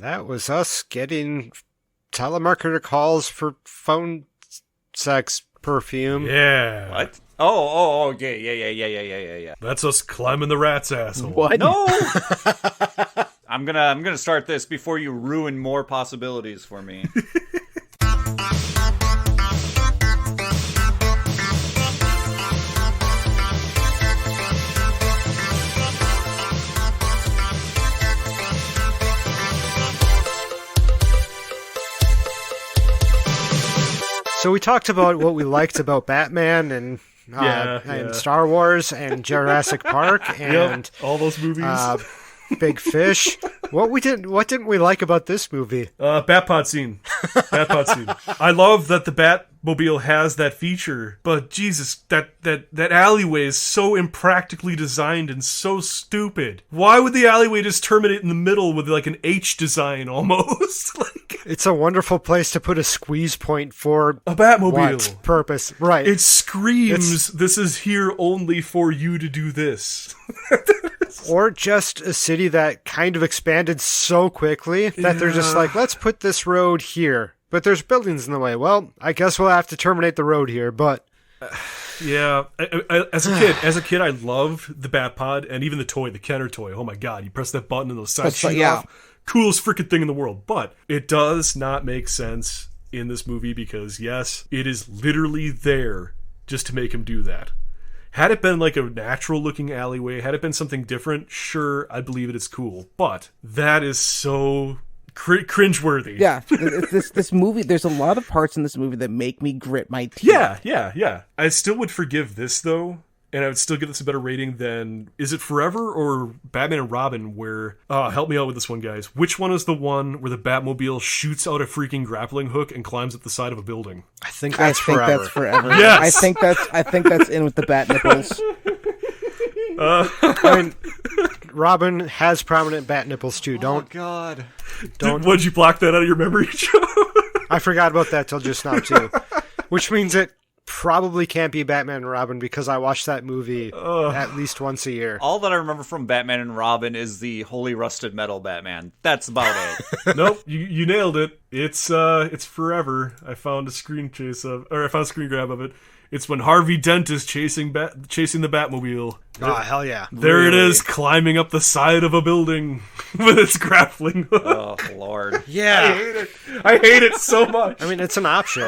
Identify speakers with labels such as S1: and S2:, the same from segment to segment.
S1: that was us getting telemarketer calls for phone sex perfume.
S2: Yeah.
S3: What? Oh, okay. Yeah.
S2: That's us climbing the rat's asshole.
S4: What?
S3: No! I'm gonna start this before you ruin more possibilities for me.
S1: So we talked about what we liked about Batman and Star Wars and Jurassic Park and
S2: all those movies.
S1: Big Fish. What didn't we like about this movie?
S2: Batpod scene. I love that the Batmobile has that feature, but Jesus, that alleyway is so impractically designed and so stupid. Why would the alleyway just terminate in the middle with like an H design almost?
S1: It's a wonderful place to put a squeeze point for
S2: a Batmobile.
S1: What purpose? Right.
S2: It screams, this is here only for you to do this.
S1: Or just a city that kind of expanded so quickly that they're just like, let's put this road here. But there's buildings in the way. Well, I guess we'll have to terminate the road here, but...
S2: Yeah, as a kid, I loved the Batpod and even the toy, the Kenner toy. Oh my god, you press that button and those sides shoot off. Coolest freaking thing in the world. But it does not make sense in this movie because, yes, it is literally there just to make him do that. Had it been like a natural-looking alleyway, had it been something different, sure, I'd believe it is cool. But that is so cringeworthy.
S4: Yeah, this movie, there's a lot of parts in this movie that make me grit my teeth.
S2: Yeah. I still would forgive this, though, and I would still give this a better rating than... Is it Forever or Batman and Robin where... help me out with this one, guys. Which one is the one where the Batmobile shoots out a freaking grappling hook and climbs up the side of a building?
S1: I think that's Forever.
S2: Yes!
S4: I think that's in with the bat nipples.
S1: I mean, Robin has prominent bat nipples too.
S3: Oh God!
S2: Would you block that out of your memory, Joe?
S1: I forgot about that till just now too. Which means it probably can't be Batman and Robin because I watch that movie at least once a year.
S3: All that I remember from Batman and Robin is the Holy Rusted Metal Batman. That's about it.
S2: Nope, you nailed it. It's Forever. I found a screen grab of it. It's when Harvey Dent is chasing the Batmobile.
S1: Oh, hell yeah.
S2: There it is, climbing up the side of a building with its grappling hook.
S3: Oh, Lord.
S1: Yeah.
S2: I hate it so much.
S1: I mean, it's an option.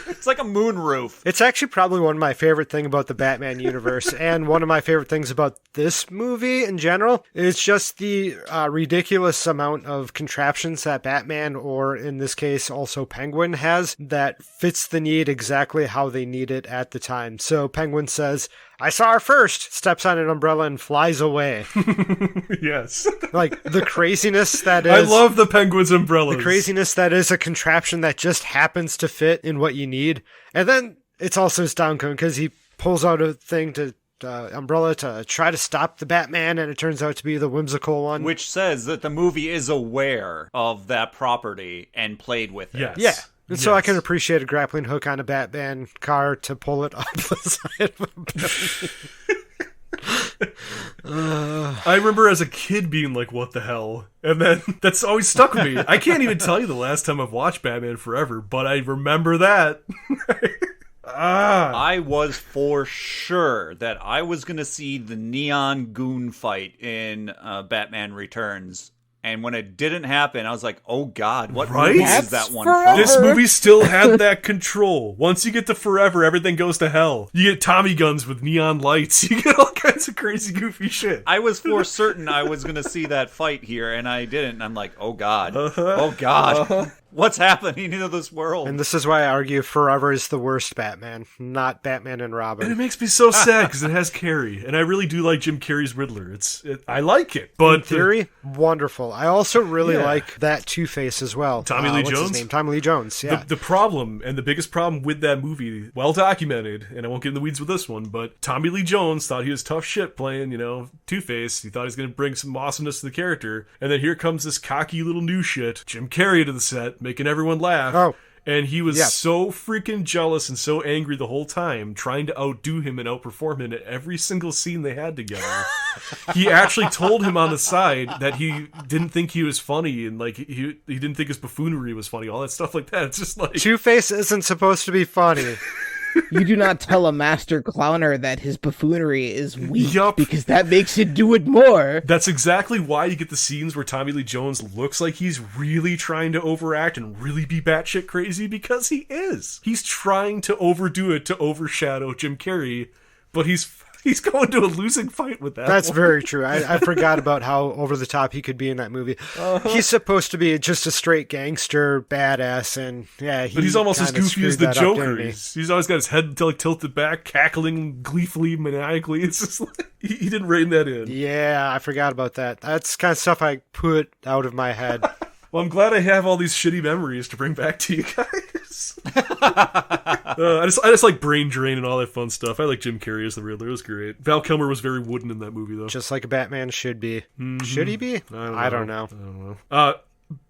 S3: It's like a moon roof.
S1: It's actually probably one of my favorite things about the Batman universe, and one of my favorite things about this movie in general. It's just the ridiculous amount of contraptions that Batman, or in this case also Penguin, has that fits the need exactly how they need it at the time. So Penguin says, I saw her first, steps on an umbrella and flies away.
S2: Yes.
S1: Like, the craziness that is...
S2: I love the Penguin's umbrellas.
S1: The craziness that is a contraption that just happens to fit in what you need. And then it's also his downcome because he pulls out a thing to... umbrella to try to stop the Batman, and it turns out to be the whimsical one.
S3: Which says that the movie is aware of that property and played with it.
S2: Yes.
S1: Yeah. And so I can appreciate a grappling hook on a Batman car to pull it up the side of a building.
S2: I remember as a kid being like, what the hell? And then that's always stuck with me. I can't even tell you the last time I've watched Batman Forever, but I remember that.
S3: I was for sure that I was going to see the neon goon fight in Batman Returns. And when it didn't happen, I was like, oh God, what movie is that one from?
S2: This movie still had that control. Once you get to Forever, everything goes to hell. You get Tommy guns with neon lights. You get all kinds of crazy, goofy shit.
S3: I was for certain I was going to see that fight here, and I didn't. I'm like, oh God. Oh God. What's happening to this world?
S1: And this is why I argue Forever is the worst Batman, not Batman and Robin.
S2: And it makes me so sad because it has Carrey, and I really do like Jim Carrey's Riddler. I like it, but
S1: in theory, wonderful. I also really like that Two-Face as well.
S2: Tommy Lee Jones.
S1: What's his name? Tommy Lee Jones. Yeah.
S2: The problem, and the biggest problem with that movie, well documented, and I won't get in the weeds with this one, but Tommy Lee Jones thought he was tough shit playing, Two-Face. He thought he was going to bring some awesomeness to the character, and then here comes this cocky little new shit, Jim Carrey, to the set, making everyone laugh.
S1: Oh.
S2: And he was so freaking jealous and so angry the whole time, trying to outdo him and outperform him at every single scene they had together. He actually told him on the side that he didn't think he was funny, and like he didn't think his buffoonery was funny, all that stuff like that. It's just like,
S1: Two-Face isn't supposed to be funny.
S4: You do not tell a master clowner that his buffoonery is weak,
S2: Yup.
S4: because that makes it do it more.
S2: That's exactly why you get the scenes where Tommy Lee Jones looks like he's really trying to overact and really be batshit crazy, because he is. He's trying to overdo it to overshadow Jim Carrey, but he's going to a losing fight with that.
S1: That's very true. I forgot about how over the top he could be in that movie. He's supposed to be just a straight gangster badass, and
S2: but he's almost as goofy as the Joker.
S1: He?
S2: He's always got his head tilted back, cackling gleefully, maniacally. It's just like, he didn't rein that in.
S1: Yeah, I forgot about that. That's kind of stuff I put out of my head.
S2: Well, I'm glad I have all these shitty memories to bring back to you guys. I just like brain drain and all that fun stuff. I like Jim Carrey as the Riddler. It was great. Val Kilmer was very wooden in that movie, though.
S1: Just like a Batman should be. Mm-hmm. Should he be? I don't know.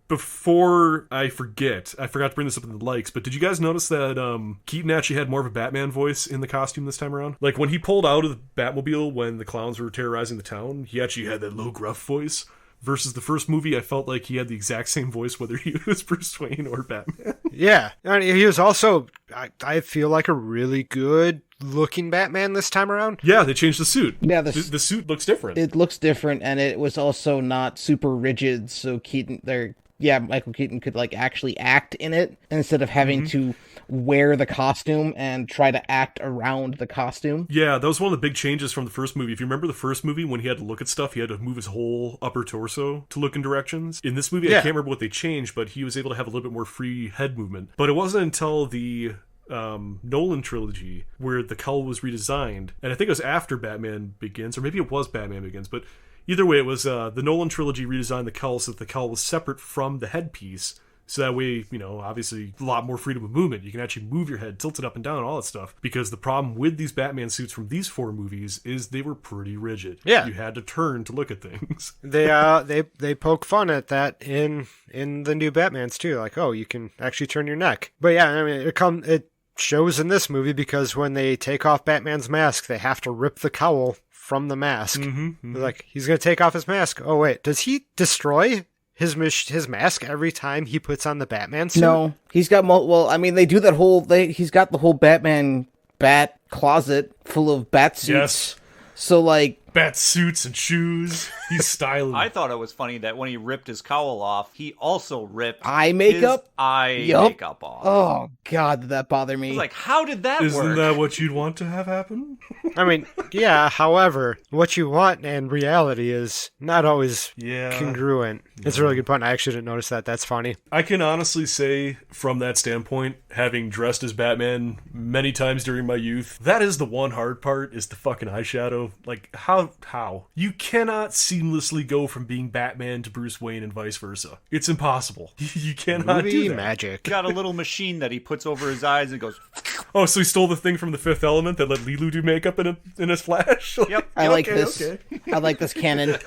S2: Before I forgot to bring this up in the likes, but did you guys notice that Keaton actually had more of a Batman voice in the costume this time around? Like, when he pulled out of the Batmobile when the clowns were terrorizing the town, he actually had that low, gruff voice. Versus the first movie, I felt like he had the exact same voice, whether he was Bruce Wayne or Batman.
S1: Yeah. And he was also, I feel like, a really good looking Batman this time around.
S2: Yeah, they changed the suit.
S4: Yeah,
S2: the suit looks different.
S4: It looks different, and it was also not super rigid, so Michael Keaton could like actually act in it instead of having to wear the costume and try to act around the costume.
S2: Yeah, that was one of the big changes from the first movie. If you remember the first movie, when he had to look at stuff, he had to move his whole upper torso to look in directions. In this movie, I can't remember what they changed, but he was able to have a little bit more free head movement. But it wasn't until the Nolan trilogy where the cowl was redesigned, and I think it was after Batman Begins, or maybe it was Batman Begins, but either way, it was the Nolan trilogy redesigned the cowl so that the cowl was separate from the headpiece. So that way, obviously a lot more freedom of movement. You can actually move your head, tilt it up and down, all that stuff. Because the problem with these Batman suits from these 4 movies is they were pretty rigid. Yeah. You had to turn to look at things.
S1: They poke fun at that in the new Batmans too. Like, oh, you can actually turn your neck. But yeah, I mean, it shows in this movie because when they take off Batman's mask, they have to rip the cowl from the mask. Like, he's going to take off his mask. Oh, wait, does he destroy his mask every time he puts on the Batman suit?
S4: No, he's got they do that whole he's got the whole Batman bat closet full of bat suits.
S2: Yes.
S4: So like
S2: bat suits and shoes. He's styling.
S3: I thought it was funny that when he ripped his cowl off, he also ripped
S4: eye makeup
S3: off.
S4: Oh God, did that bother me?
S3: I was like, how did that work?
S2: Isn't that what you'd want to have happen?
S1: I mean, yeah, however, what you want and reality is not always congruent. It's a really good point. I actually didn't notice that. That's funny.
S2: I can honestly say, from that standpoint, having dressed as Batman many times during my youth, that is the one hard part, is the fucking eyeshadow. Like, how? You cannot seamlessly go from being Batman to Bruce Wayne and vice versa. It's impossible. You cannot do that.
S1: Magic.
S3: He got a little machine that he puts over his eyes and goes...
S2: Oh, so he stole the thing from The Fifth Element that let Lilu do makeup in his flash?
S3: Yep.
S4: I like this. I like this canon.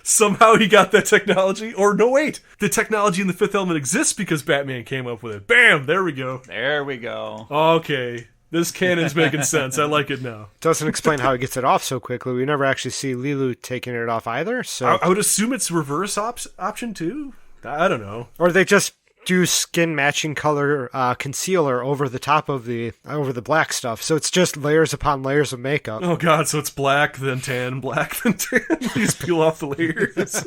S2: Somehow he got that technology. Or no, wait. The technology in The Fifth Element exists because Batman came up with it. Bam! There we go.
S3: There we go.
S2: Okay. This canon's making sense. I like it now.
S1: Doesn't explain how he gets it off so quickly. We never actually see Lilu taking it off either. So
S2: I would assume it's reverse option too. I don't know.
S1: Or they just do skin matching color concealer over the top of the black stuff. So it's just layers upon layers of makeup.
S2: Oh God! So it's black then tan, black then tan. You just peel off the layers.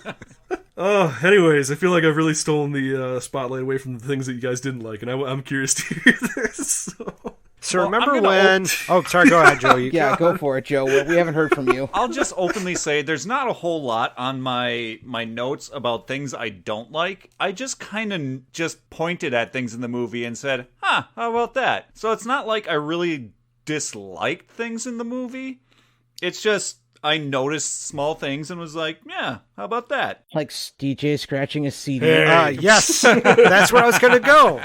S2: Oh, anyways, I feel like I've really stolen the spotlight away from the things that you guys didn't like, and I'm curious to hear this.
S1: So remember when... Oh, sorry, go ahead, Joe.
S4: Yeah, go for it, Joe. We haven't heard from you.
S3: I'll just openly say there's not a whole lot on my notes about things I don't like. I just kind of just pointed at things in the movie and said, how about that? So it's not like I really disliked things in the movie. It's just... I noticed small things and was like, yeah, how about that?
S4: Like DJ scratching a CD.
S2: Hey.
S1: Yes, that's where I was going to go.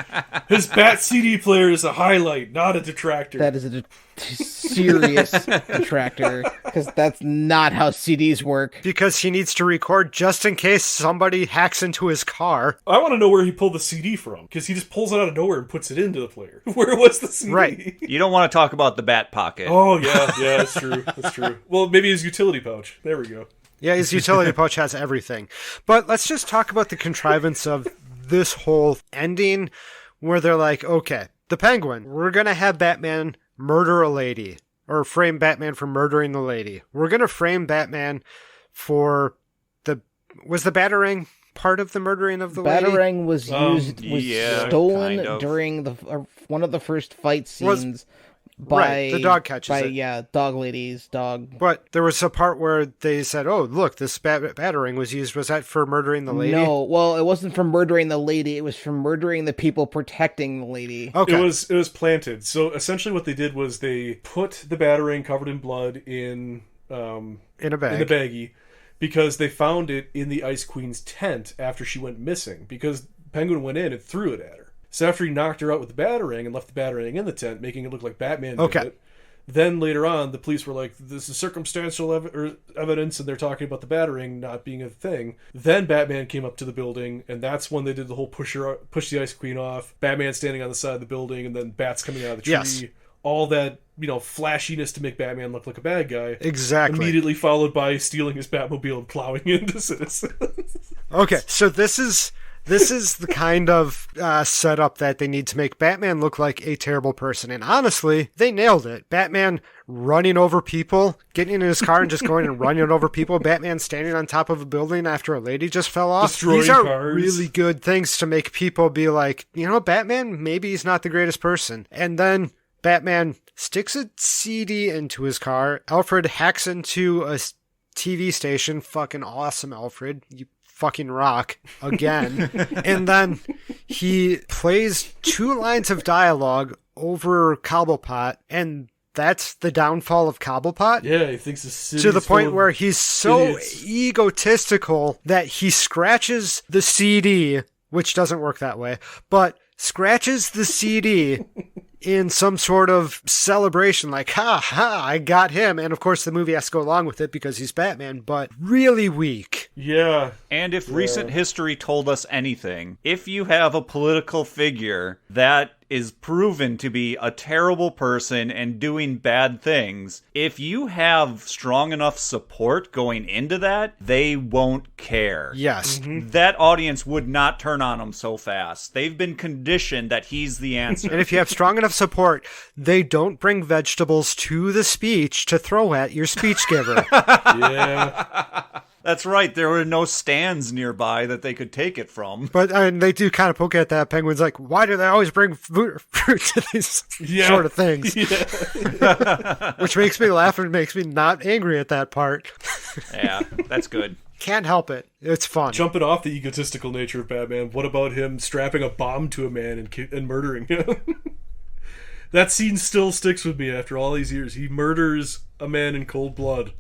S2: His Bat CD player is a highlight, not a detractor.
S4: That is a serious detractor, because that's not how CDs work.
S1: Because he needs to record just in case somebody hacks into his car.
S2: I want to know where he pulled the CD from, because he just pulls it out of nowhere and puts it into the player. Where was the CD?
S1: Right.
S3: You don't want to talk about the Bat Pocket.
S2: Oh, yeah, that's true. That's true. Well, maybe his utility pouch. There we go.
S1: Yeah, his utility pouch has everything. But let's just talk about the contrivance of this whole ending, where they're like, okay, the Penguin, we're going to have Batman murder a lady, or frame Batman for murdering the lady. We're going to frame Batman for was the Batarang part of the murdering of the lady?
S4: Batarang was stolen
S3: kind of.
S4: during one of the first fight scenes. By
S1: the dog catches it.
S4: Yeah, dog lady's dog.
S1: But there was a part where they said, oh, look, this Batarang was used. Was that for murdering the lady?
S4: No, well, it wasn't for murdering the lady. It was for murdering the people protecting the lady.
S1: Okay.
S2: It was planted. So essentially what they did was they put the Batarang covered in blood in
S1: a bag.
S2: in a baggie, because they found it in the Ice Queen's tent after she went missing, because Penguin went in and threw it at her. So after he knocked her out with the Batarang and left the Batarang in the tent, making it look like Batman did it, then later on, the police were like, this is circumstantial evidence, and they're talking about the Batarang not being a thing. Then Batman came up to the building, and that's when they did the whole push the Ice Queen off, Batman standing on the side of the building, and then bats coming out of the tree.
S1: Yes.
S2: All that, flashiness to make Batman look like a bad guy.
S1: Exactly.
S2: Immediately followed by stealing his Batmobile and plowing into citizens.
S1: Okay, so this is the kind of setup that they need to make Batman look like a terrible person. And honestly, they nailed it. Batman running over people, getting in his car and just going and running over people. Batman standing on top of a building after a lady just fell off.
S2: Destroying
S1: These are
S2: cars.
S1: really good things to make people be like, Batman, maybe he's not the greatest person. And then Batman sticks a CD into his car. Alfred hacks into a TV station. Fucking awesome, Alfred. You fucking rock again. And then he plays 2 lines of dialogue over Cobblepot, and that's the downfall of Cobblepot.
S2: Yeah, he thinks the city's
S1: to the point
S2: full of
S1: where he's so
S2: idiots.
S1: egotistical that he scratches the CD, which doesn't work that way, but scratches the CD in some sort of celebration, like, I got him. And of course the movie has to go along with it because he's Batman, but really weak.
S2: Yeah.
S3: And if recent history told us anything, if you have a political figure that is proven to be a terrible person and doing bad things, if you have strong enough support going into that, they won't care.
S1: Yes.
S2: Mm-hmm.
S3: That audience would not turn on him so fast. They've been conditioned that he's the answer.
S1: And if you have strong enough support, they don't bring vegetables to the speech to throw at your speech giver.
S2: Yeah.
S3: That's right. There were no stands nearby that they could take it from.
S1: But they do kind of poke at that. Penguin's like, why do they always bring fruit to these sort of things?
S2: Yeah.
S1: Which makes me laugh and makes me not angry at that part.
S3: Yeah, that's good.
S1: Can't help it. It's fun.
S2: Jumping off the egotistical nature of Batman, what about him strapping a bomb to a man and murdering him? That scene still sticks with me after all these years. He murders a man in cold blood.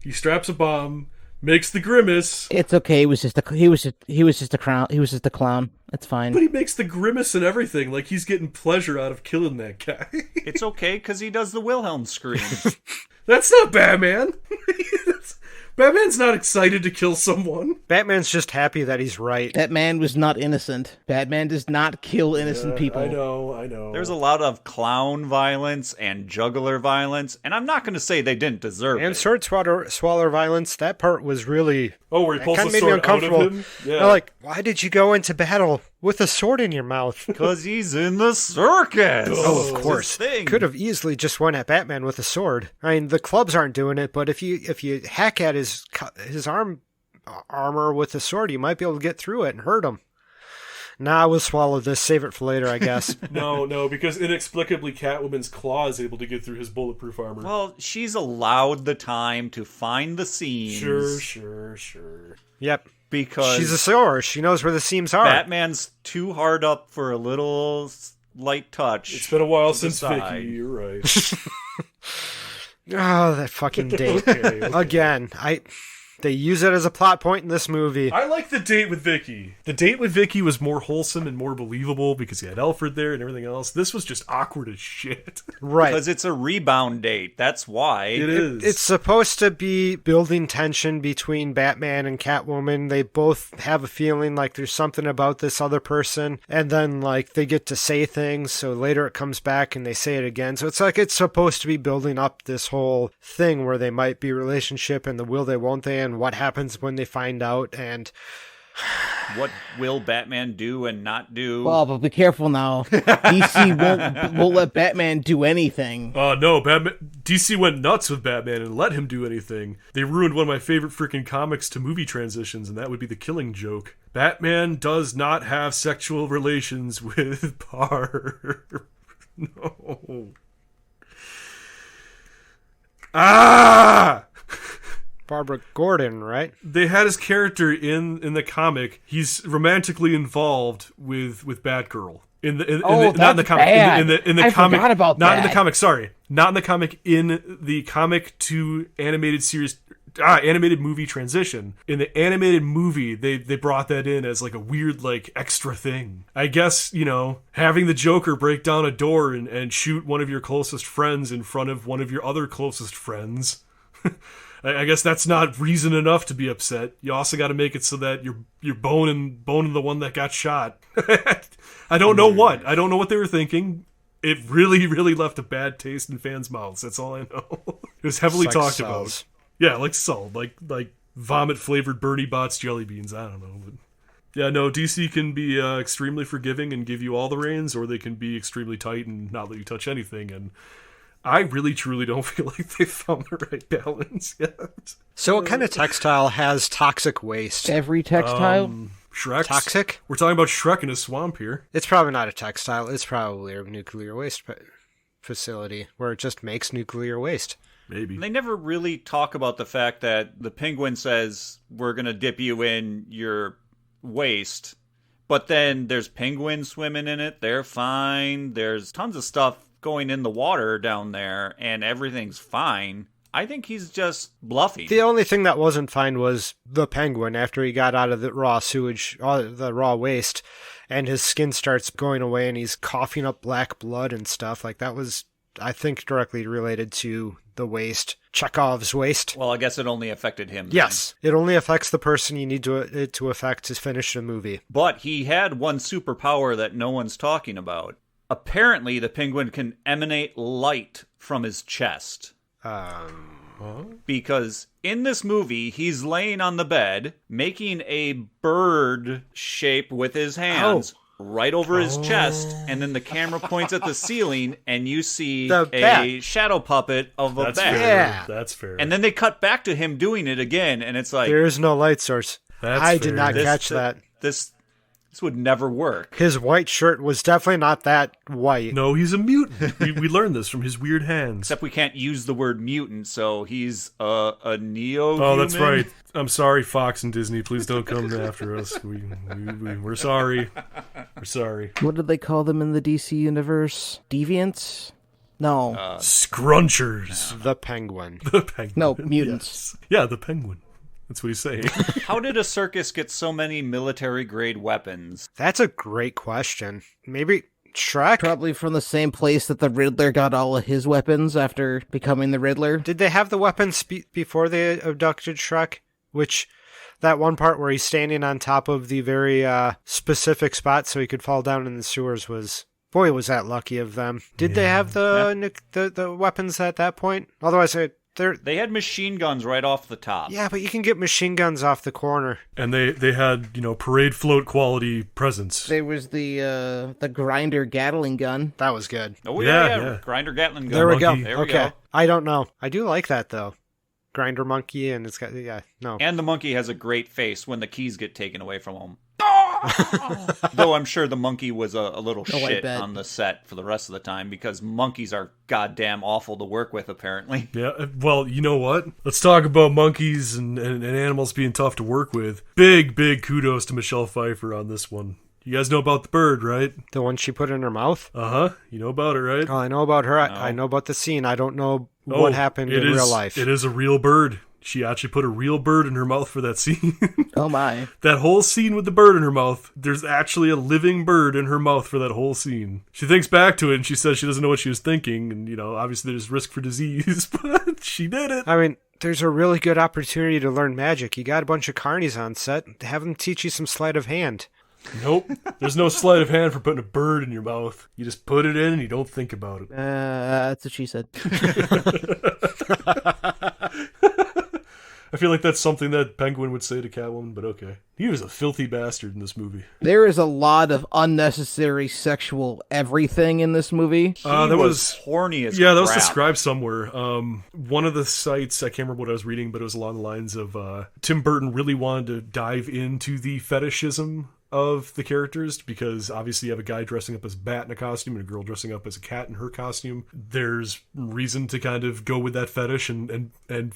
S2: He straps a bomb, makes the grimace.
S4: It's okay. He was just a clown. He was just a clown. It's fine.
S2: But he makes the grimace and everything, like he's getting pleasure out of killing that guy.
S3: It's okay because he does the Wilhelm scream.
S2: That's not Batman. Batman's not excited to kill someone.
S1: Batman's just happy that he's right.
S4: That man was not innocent. Batman does not kill innocent people.
S2: I know.
S3: There's a lot of clown violence and juggler violence, and I'm not going to say they didn't deserve it.
S1: And sword swallower violence, that part was really...
S2: Oh, where he pulls
S1: kind
S2: the
S1: of made me
S2: sword out
S1: uncomfortable.
S2: of him? Yeah.
S1: They're like, why did you go into battle with a sword in your mouth?
S3: Because he's in the circus.
S1: Oh, of
S3: It's
S1: course.
S3: his thing.
S1: Could have easily just went at Batman with a sword. I mean, the clubs aren't doing it, but if you hack at his armor with a sword, you might be able to get through it and hurt him. Nah, we'll swallow this. Save it for later, I guess.
S2: No, because inexplicably Catwoman's claw is able to get through his bulletproof armor.
S3: Well, she's allowed the time to find the seams.
S2: Sure.
S1: Yep.
S3: Because
S1: she's a sewer. She knows where the seams are.
S3: Batman's too hard up for a little light touch.
S2: It's been a while
S3: to
S2: since
S3: decide.
S2: Vicky, you're right.
S1: Oh, that fucking date.
S2: Okay.
S1: Again, they use it as a plot point in this movie.
S2: I like the date with Vicky. The date with Vicky was more wholesome and more believable because he had Alfred there and everything else. This was just awkward as shit.
S1: Right.
S3: Because it's a rebound date. That's why.
S2: It is.
S1: It's supposed to be building tension between Batman and Catwoman. They both have a feeling like there's something about this other person, and then like they get to say things, so later it comes back and they say it again. So it's like it's supposed to be building up this whole thing where they might be a relationship and the will they, won't they, and what happens when they find out, and
S3: what will Batman do and not do?
S4: Well, but be careful now. DC won't let Batman do anything.
S2: No, DC went nuts with Batman and let him do anything. They ruined one of my favorite freaking comics to movie transitions, and that would be The Killing Joke. Batman does not have sexual relations with Barb. No. Ah!
S1: Barbara Gordon, right?
S2: They had his character in the comic. He's romantically involved with Batgirl. Not in the comic. In the
S4: I
S2: comic.
S4: forgot about
S2: not
S4: that.
S2: in the comic. Sorry, not in the comic. In the comic to animated series, animated movie transition. In the animated movie, they brought that in as like a weird like extra thing. I guess having the Joker break down a door and shoot one of your closest friends in front of one of your other closest friends. I guess that's not reason enough to be upset. You also got to make it so that you're boning the one that got shot. I don't know what. I don't know what they were thinking. It really, really left a bad taste in fans' mouths. That's all I know. It was heavily talked about. Yeah, like salt, like vomit flavored Bernie Bott's jelly beans. I don't know, but yeah, no. DC can be extremely forgiving and give you all the reins, or they can be extremely tight and not let you touch anything. And I really, truly don't feel like they found the right balance yet.
S1: So what kind of textile has toxic waste?
S4: Every textile?
S2: Shrek's.
S1: Toxic?
S2: We're talking about Shrek in a swamp here.
S1: It's probably not a textile. It's probably a nuclear waste facility where it just makes nuclear waste.
S2: Maybe.
S3: They never really talk about the fact that the Penguin says, we're going to dip you in your waste. But then there's penguins swimming in it. They're fine. There's tons of stuff going in the water down there, and everything's fine. I think he's just bluffing.
S1: The only thing that wasn't fine was the Penguin after he got out of the raw sewage, the raw waste, and his skin starts going away and he's coughing up black blood and stuff. Like that was, I think, directly related to the waste. Chekhov's waste.
S3: Well, I guess it only affected him.
S1: Yes. It only affects the person you need it to affect to finish the movie.
S3: But he had one superpower that no one's talking about. Apparently, the Penguin can emanate light from his chest. Because in this movie, he's laying on the bed, making a bird shape with his hands right over his chest, and then the camera points at the ceiling, and you see a shadow puppet of a bat.
S1: Yeah.
S2: That's fair.
S3: And then they cut back to him doing it again, and it's like...
S1: There is no light source. I did not catch that.
S3: This would never work.
S1: His white shirt was definitely not that white.
S2: No, he's a mutant. we learned this from his weird hands.
S3: Except we can't use the word mutant, so he's a neo-human.
S2: Oh, that's right. I'm sorry, Fox and Disney. Please don't come after us. We're sorry. We're sorry.
S4: What did they call them in the DC universe? Deviants? No.
S2: Scrunchers.
S1: The Penguin.
S2: The Penguin.
S4: No, mutants.
S2: Yes. Yeah, the Penguin. That's what he's saying.
S3: How did a circus get so many military-grade weapons?
S1: That's a great question. Maybe Shrek?
S4: Probably from the same place that the Riddler got all of his weapons after becoming the Riddler.
S1: Did they have the weapons before they abducted Shrek? Which, that one part where he's standing on top of the very specific spot so he could fall down in the sewers was... Boy, was that lucky of them. Did they have the weapons at that point? Otherwise,
S3: they had machine guns right off the top.
S1: Yeah, but you can get machine guns off the corner.
S2: And they had, parade float quality presence.
S4: There was the grinder Gatling gun.
S1: That was good.
S3: Oh, yeah. Grinder Gatling gun.
S1: There we go.
S3: There we
S1: go.
S3: go.
S1: I don't know. I do like that, though. Grinder monkey, and it's got, no.
S3: And the monkey has a great face when the keys get taken away from him. Though I'm sure the monkey was a little shit on the set for the rest of the time because monkeys are goddamn awful to work with, apparently.
S2: Yeah, well, you know what? Let's talk about monkeys and animals being tough to work with. Big kudos to Michelle Pfeiffer on this one. You guys know about the bird, right?
S1: The one she put in her mouth?
S2: Uh-huh. You know about it, right?
S1: Oh, I know about her. I know about the scene. I don't know what happened in real life.
S2: It is a real bird. She actually put a real bird in her mouth for that scene.
S4: Oh my.
S2: That whole scene with the bird in her mouth, there's actually a living bird in her mouth for that whole scene. She thinks back to it and she says she doesn't know what she was thinking. And, you know, obviously there's risk for disease, but she did it.
S1: I mean, there's a really good opportunity to learn magic. You got a bunch of carnies on set. Have them teach you some sleight of hand.
S2: Nope. There's no sleight of hand for putting a bird in your mouth. You just put it in and you don't think about it.
S4: That's what she said.
S2: I feel like that's something that Penguin would say to Catwoman, but okay. He was a filthy bastard in this movie.
S4: There is a lot of unnecessary sexual everything in this movie.
S2: That was
S3: horny as
S2: crap. That was
S3: crap.
S2: described somewhere. One of the sites, I can't remember what I was reading, but it was along the lines of Tim Burton really wanted to dive into the fetishism of the characters, because obviously you have a guy dressing up as a bat in a costume and a girl dressing up as a cat in her costume. There's reason to kind of go with that fetish and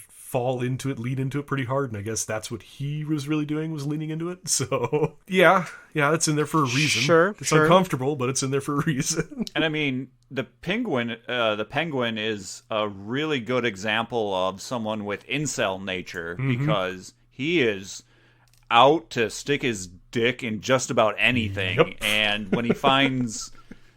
S2: fall into it, lead into it pretty hard, and I guess that's what he was really doing, was leaning into it. So yeah, it's in there for a reason.
S1: Sure,
S2: it's uncomfortable, but it's in there for a reason.
S3: And I mean, the Penguin is a really good example of someone with incel nature, because he is out to stick his dick in just about anything.
S2: Yep.
S3: And when he finds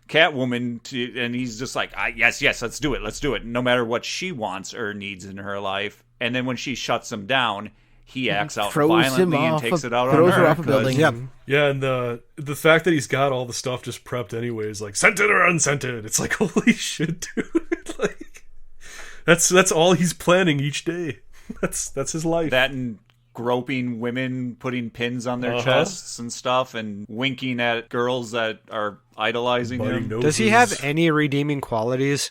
S3: Catwoman, and he's just like, yes, let's do it, no matter what she wants or needs in her life. And then when she shuts him down, he acts out violently and takes it out on her.
S4: Off a building.
S1: Yep.
S2: Yeah, and the fact that he's got all the stuff just prepped anyways, like scented or unscented, it's like, holy shit, dude. Like, that's all he's planning each day. That's his life.
S3: That and groping women, putting pins on their chests and stuff, and winking at girls that are idolizing him.
S1: Does he have any redeeming qualities?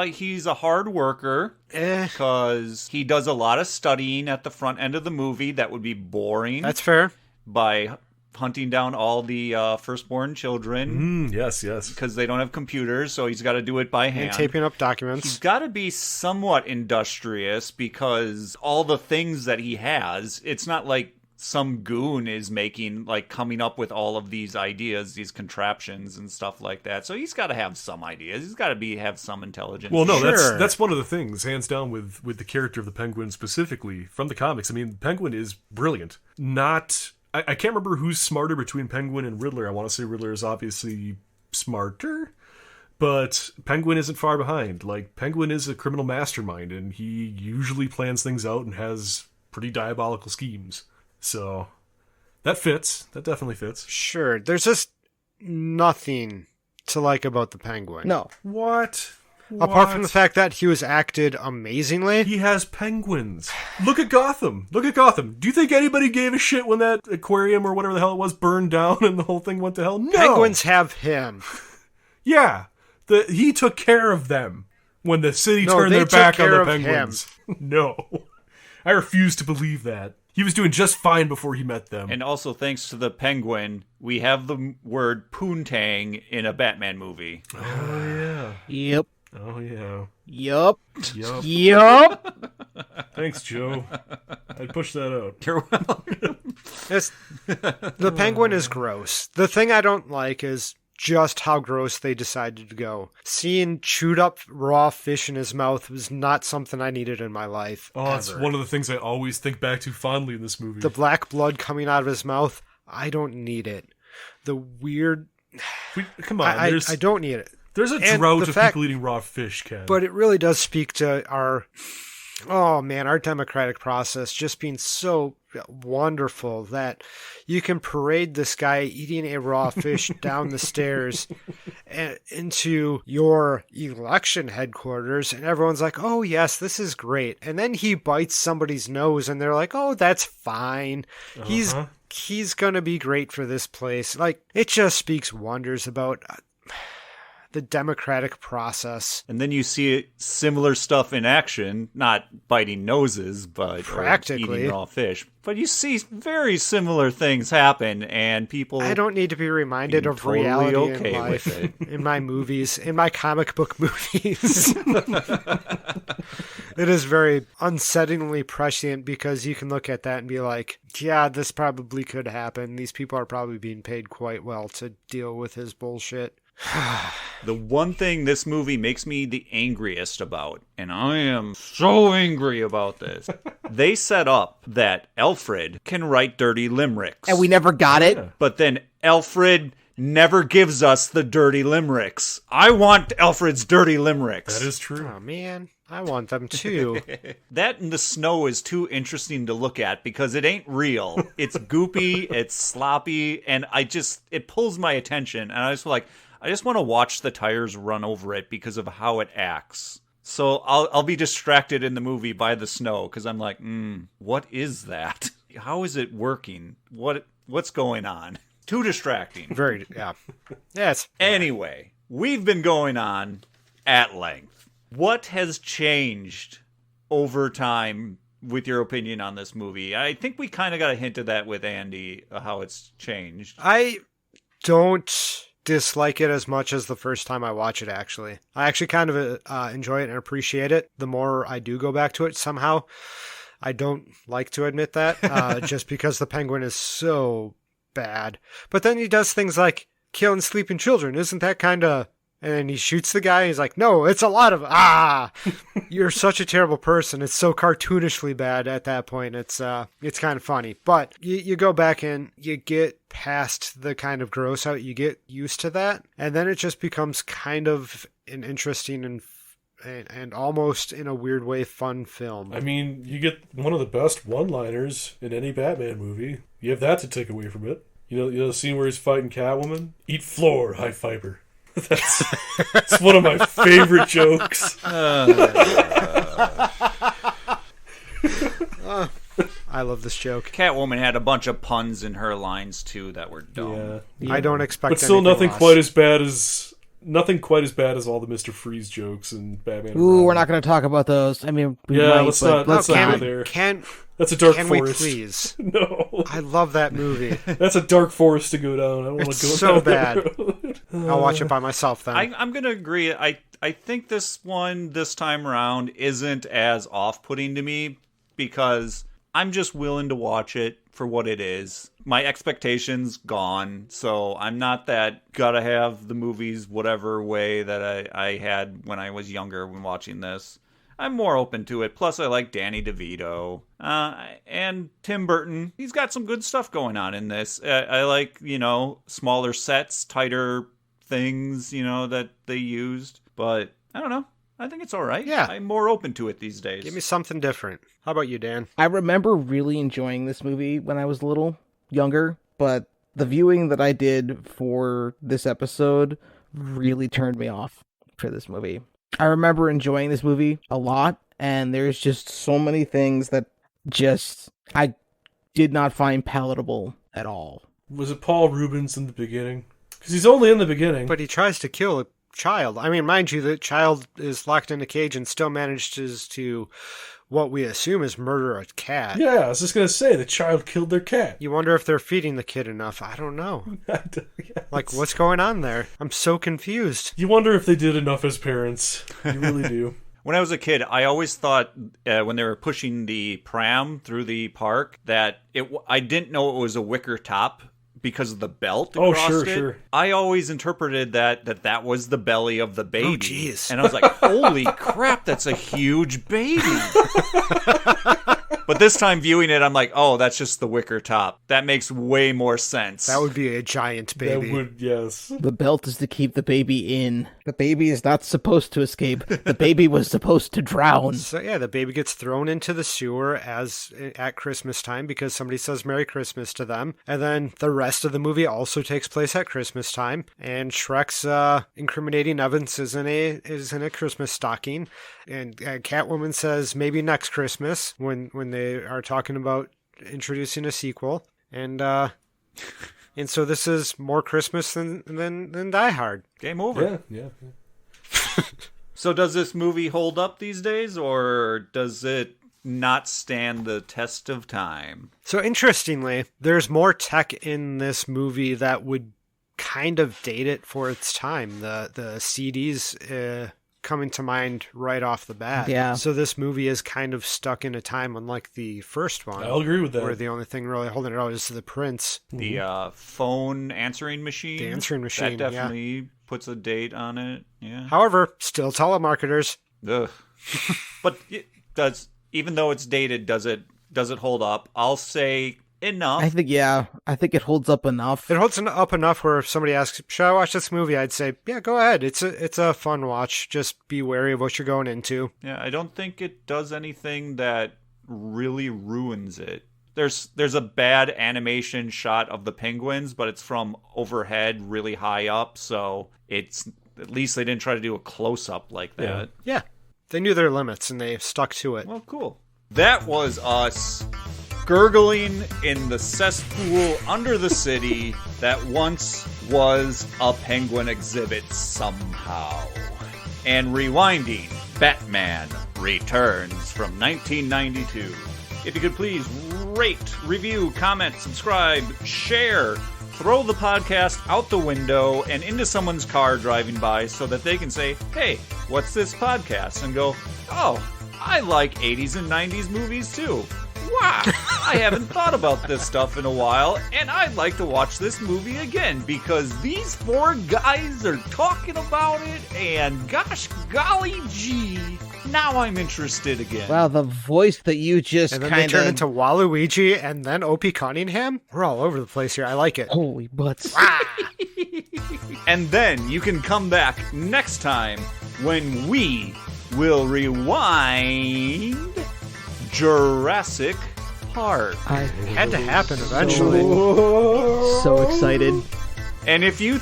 S3: He's a hard worker, because he does a lot of studying at the front end of the movie that would be boring.
S1: That's fair.
S3: By hunting down all the firstborn children.
S2: Yes.
S3: Because they don't have computers, so he's got to do it by hand.
S1: And taping up documents.
S3: He's got to be somewhat industrious, because all the things that he has, it's not like some goon is making, like, coming up with all of these ideas, these contraptions and stuff like that. So he's got to have some ideas. He's got to have some intelligence.
S2: Well, no,
S1: Sure.
S2: that's one of the things, hands down, with the character of the Penguin specifically from the comics. I mean, Penguin is brilliant. I can't remember who's smarter between Penguin and Riddler. I want to say Riddler is obviously smarter, but Penguin isn't far behind. Like, Penguin is a criminal mastermind, and he usually plans things out and has pretty diabolical schemes. So that fits. That definitely fits.
S1: Sure. There's just nothing to like about the Penguin.
S4: No.
S2: What?
S1: Apart from the fact that he was acted amazingly.
S2: He has penguins. Look at Gotham. Do you think anybody gave a shit when that aquarium or whatever the hell it was burned down and the whole thing went to hell? No.
S1: Penguins have him.
S2: Yeah. He took care of them when the city turned their back on the penguins. No. I refuse to believe that. He was doing just fine before he met them.
S3: And also, thanks to the Penguin, we have the word poontang in a Batman movie.
S2: Oh, yeah.
S4: Yep.
S2: Oh, yeah.
S4: Yup.
S2: Thanks, Joe. I'd push that out.
S3: You're welcome.
S1: The Penguin is gross. The thing I don't like is just how gross they decided to go. Seeing chewed up raw fish in his mouth was not something I needed in my life.
S2: Oh, it's one of the things I always think back to fondly in this movie.
S1: The black blood coming out of his mouth, I don't need it. The weird...
S2: Come on,
S1: I don't need it.
S2: There's a drought of people eating raw fish, Ken.
S1: But it really does speak to our democratic process just being so wonderful that you can parade this guy eating a raw fish down the stairs and into your election headquarters, and everyone's like, oh yes, this is great. And then he bites somebody's nose and they're like, oh, that's fine. He's gonna be great for this place. Like, it just speaks wonders about the democratic process.
S3: And then you see similar stuff in action, not biting noses, but
S1: practically
S3: eating raw fish. But you see very similar things happen, and people...
S1: I don't need to be reminded of
S3: totally
S1: reality in life, in my movies, in my comic book movies. It is very unsettlingly prescient, because you can look at that and be like, yeah, this probably could happen. These people are probably being paid quite well to deal with his bullshit.
S3: The one thing this movie makes me the angriest about, and I am so angry about this, they set up that Alfred can write dirty limericks.
S4: And we never got it.
S3: But then Alfred never gives us the dirty limericks. I want Alfred's dirty limericks.
S2: That is true.
S1: Oh, man. I want them too.
S3: That and the snow is too interesting to look at because it ain't real. It's goopy, it's sloppy, and it pulls my attention. And I just want to watch the tires run over it because of how it acts. So I'll be distracted in the movie by the snow because I'm like, what is that? How is it working? What's going on? Too distracting.
S1: Very, yeah. Yes.
S3: Anyway, we've been going on at length. What has changed over time with your opinion on this movie? I think we kind of got a hint of that with Andy, how it's changed.
S1: I don't dislike it as much as the first time I watch it, actually. I actually kind of enjoy it and appreciate it the more I do go back to it somehow. I don't like to admit that, just because the Penguin is so bad. But then he does things like killing sleeping children. Isn't that kind of... And then he shoots the guy. He's like, no, it's a lot of, you're such a terrible person. It's so cartoonishly bad at that point. It's kind of funny. But you go back and you get past the kind of gross out. You get used to that. And then it just becomes kind of an interesting and almost in a weird way fun film.
S2: I mean, you get one of the best one-liners in any Batman movie. You have that to take away from it. You know the scene where he's fighting Catwoman? Eat floor, high fiber. That's one of my favorite jokes.
S1: I love this joke.
S3: Catwoman had a bunch of puns in her lines too that were dumb.
S2: Yeah.
S1: I don't expect,
S2: but still nothing
S1: less.
S2: quite as bad as all the Mr. Freeze jokes and Batman.
S4: Ooh, we're not going to talk about those. I mean,
S2: let's not go there. That's a dark forest.
S1: Can we please?
S2: No.
S1: I love that movie.
S2: That's a dark forest to go down. I don't want to go
S1: so
S2: down
S1: bad. I'll watch it by myself then.
S3: I'm going to agree. I think this one, this time around, isn't as off-putting to me because I'm just willing to watch it for what it is. My expectations gone, so I'm not that gotta have the movies whatever way that I had when I was younger when watching this. I'm more open to it. Plus, I like Danny DeVito. And Tim Burton. He's got some good stuff going on in this. I like, smaller sets, tighter things, that they used. But, I don't know. I think it's all right.
S1: Yeah.
S3: I'm more open to it these days.
S1: Give me something different. How about you, Dan?
S4: I remember really enjoying this movie when I was a little younger, but the viewing that I did for this episode really turned me off for this movie. I remember enjoying this movie a lot, and there's just so many things that I did not find palatable at all.
S2: Was it Paul Rubens in the beginning? Because he's only in the beginning.
S1: But he tries to kill a child. I mean, mind you, the child is locked in a cage and still manages to, what we assume is murder a cat.
S2: Yeah, I was just going to say, the child killed their cat.
S1: You wonder if they're feeding the kid enough. I don't know. Like, what's going on there? I'm so confused.
S2: You wonder if they did enough as parents. You really do.
S3: When I was a kid, I always thought when they were pushing the pram through the park that I didn't know it was a wicker top because of the belt across
S2: sure.
S3: I always interpreted that was the belly of the baby.
S1: Oh, jeez.
S3: And I was like, holy crap, that's a huge baby. But this time viewing it, I'm like, oh, that's just the wicker top. That makes way more sense.
S1: That would be a giant baby.
S2: That would, yes.
S4: The belt is to keep the baby in. The baby is not supposed to escape. The baby was supposed to drown.
S1: So yeah, the baby gets thrown into the sewer at Christmas time because somebody says Merry Christmas to them. And then the rest of the movie also takes place at Christmas time. And Shrek's incriminating evidence is in a Christmas stocking. And Catwoman says maybe next Christmas when they are talking about introducing a sequel. And so this is more Christmas than Die Hard.
S3: Game over.
S2: Yeah.
S3: So does this movie hold up these days, or does it not stand the test of time?
S1: So interestingly, there's more tech in this movie that would kind of date it for its time. The CDs coming to mind right off the bat.
S4: Yeah.
S1: So this movie is kind of stuck in a time unlike the first one.
S2: I'll agree with that.
S1: Where the only thing really holding it out is the prince.
S3: The phone answering machine.
S1: The answering machine,
S3: That definitely puts a date on it. Yeah.
S1: However, still telemarketers.
S3: Ugh. But even though it's dated, does it hold up? I'll say enough.
S4: I think it holds up enough.
S1: It holds up enough where if somebody asks, should I watch this movie? I'd say, yeah, go ahead. It's a fun watch. Just be wary of what you're going into.
S3: Yeah, I don't think it does anything that really ruins it. There's a bad animation shot of the penguins, but it's from overhead really high up, so it's at least they didn't try to do a close-up like that.
S1: Yeah. They knew their limits, and they stuck to it.
S3: Well, cool. That was us gurgling in the cesspool under the city that once was a penguin exhibit somehow. And rewinding Batman Returns from 1992. If you could please rate, review, comment, subscribe, share, throw the podcast out the window and into someone's car driving by so that they can say, hey, what's this podcast? And go, oh, I like 80s and 90s movies too. Wow, I haven't thought about this stuff in a while, and I'd like to watch this movie again because these four guys are talking about it, and gosh golly gee, now I'm interested again.
S4: Wow, the voice that you just
S1: and then they turn into Waluigi and then Opie Cunningham? We're all over the place here. I like it.
S4: Holy butts.
S3: And then you can come back next time when we will rewind Jurassic Park.
S1: It had to happen eventually.
S4: So excited.
S3: And if you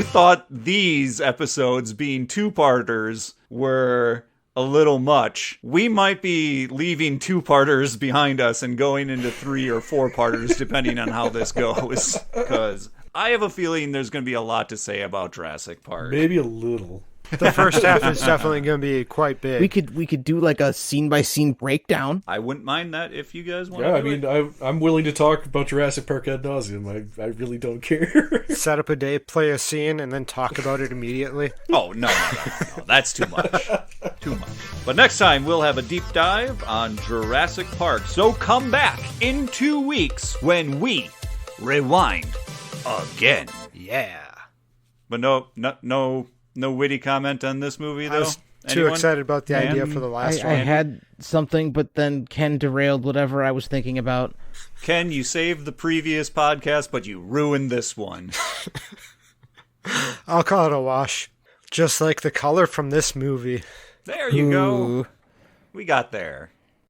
S3: thought these episodes being two-parters were a little much, we might be leaving two-parters behind us and going into 3 or 4-parters depending on how this goes. Because I have a feeling there's going to be a lot to say about Jurassic Park.
S2: Maybe a little.
S1: The first half is definitely going to be quite big.
S4: We could do like a scene-by-scene breakdown.
S3: I wouldn't mind that if you guys want
S2: to.
S3: Yeah,
S2: I mean, I'm willing to talk about Jurassic Park ad nauseum. I really don't care.
S1: Set up a day, play a scene, and then talk about it immediately.
S3: Oh, no. That's too much. Too much. But next time, we'll have a deep dive on Jurassic Park. So come back in 2 weeks when we rewind again.
S1: Yeah.
S3: But no witty comment on this movie, though?
S1: I was too excited about the idea for the last one.
S4: I had something, but then Ken derailed whatever I was thinking about.
S3: Ken, you saved the previous podcast, but you ruined this one.
S1: I'll call it a wash. Just like the color from this movie.
S3: There you go. We got there.